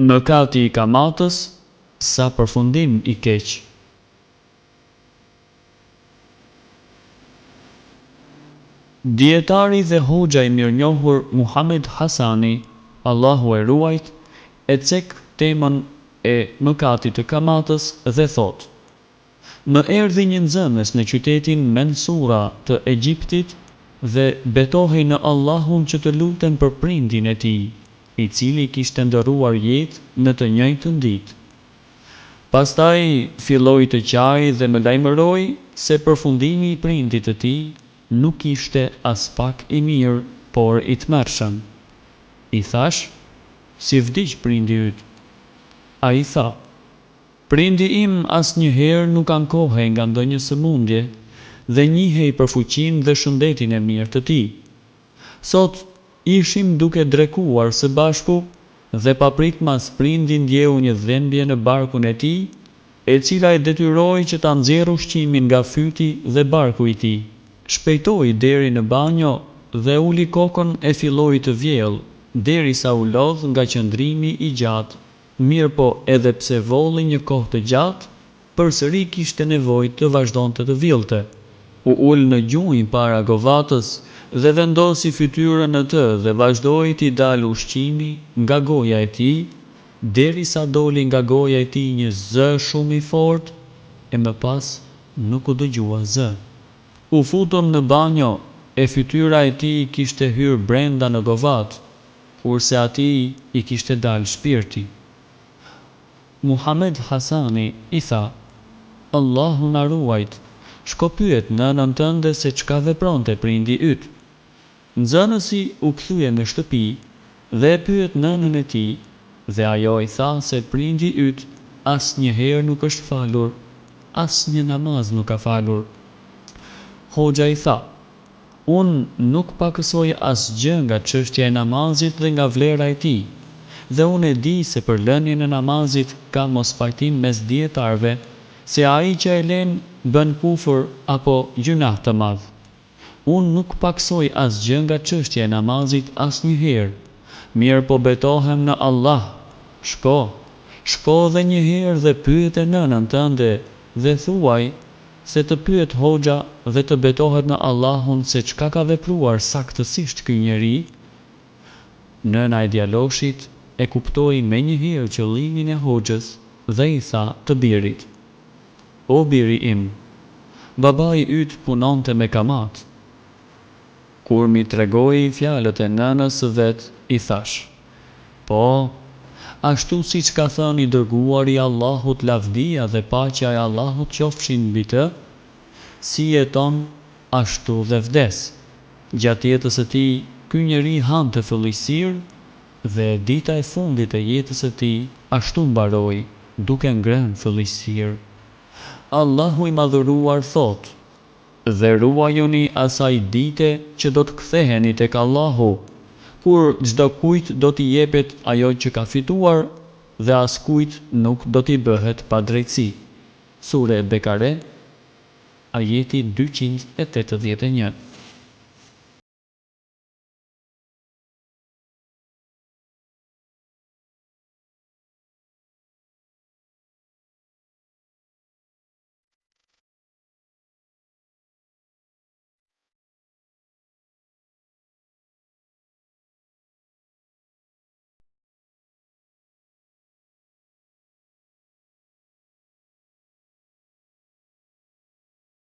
Mëkati i kamatës, sa përfundim i keq. Dietari dhe hoxha i mirënjohur Muhammad Hasani, Allahu e ruajt, e cek temën e mëkatit të kamatës dhe thot: Më erdhi një nxënës në qytetin Mensura të Egjiptit dhe betohej në Allahun që të lutem për prindin e tij, i cili kishte ndëruar jetë në të njëjtën ditë. Pastaj filloi të qajë dhe më lajmëroi se përfundimi i prindit të tij nuk ishte as pak i mirë, por i tmerrshëm. I thash: Si vdiq prindi yt? Ai tha: Prindi im asnjëherë nuk ankohej nga ndonjë sëmundje dhe njihej për fuqinë dhe shëndetin e mirë të tij. Sot ishim duke drekuar së bashku dhe papritmas prindi ndjeu një dhimbje në barkun e tij, e cila e detyroi që ta nxjerrë ushqimin nga fyti dhe barku i tij. Shpejtoi deri në banjo dhe uli kokën e filloi të vjellë, derisa u lodh nga qëndrimi i gjatë. Mirë po, edhe pse volli një kohë të gjatë, përsëri kishte nevojë të vazhdonte të vjellte. U ul në gjunjë para govatës dhe vendosi fytyrën në të dhe vazhdoi t'i dalë ushqimi nga goja e tij, derisa doli nga goja e tij një zë shumë i fortë, e më pas nuk u dëgjua zë. U futën në banjo e fytyra e tij kishte hyrë brenda në govatë, kurse atij i kishte dalë shpirti. Muhammad Hasani i tha: Allahu na ruajt, shko pyet nënën tënde se çka vepronte prindi yt. Nxënësi u kthye në shtëpi dhe e pyet nënën e tij, dhe ajo i tha se prindi yt asnjëherë nuk është falur, asnjë namaz nuk ka falur. Hoxha i tha: Unë nuk pakësoj asgjë nga çështja e namazit dhe nga vlera e tij, dhe unë e di se për lënien e namazit ka mospajtim mes dietarëve, se ai që e lën bën kufër apo gjunah të madh. Unë nuk paksoj asgjë nga çështja e namazit asnjëherë, mirë po betohem në Allah. Shko dhe një herë dhe pyet e nënën tënde dhe thuaj se të pyet hoxha dhe të betohet në Allahun se çka ka vepruar saktësisht ky njeri. Nëna e djaloshit e kuptoi menjëherë qëllimin e hoxhës dhe i tha të birit: O biri im, babai yt punonte me kamat. Kur mi tregoi fjalët e nënës së vet, i thash: Po, ashtu siç ka thënë i dërguari i Allahut, lavdia dhe paqja e Allahut qofshin mbi të, si jeton ashtu dhe vdes. Gjatë jetës së tij, ky njeri hante fëlliqësirë dhe dita e fundit e jetës së tij ashtu mbaroi, duke ngrënë fëlliqësirë. Allahu i madhëruar thot: Dhe ruajuni asaj dite që do të ktheheni tek Allahu, kur çdo kujt do t'i jepet ajo që ka fituar dhe askujt nuk do t'i bëhet padrejtësi. Sure Bekare, ajeti 281.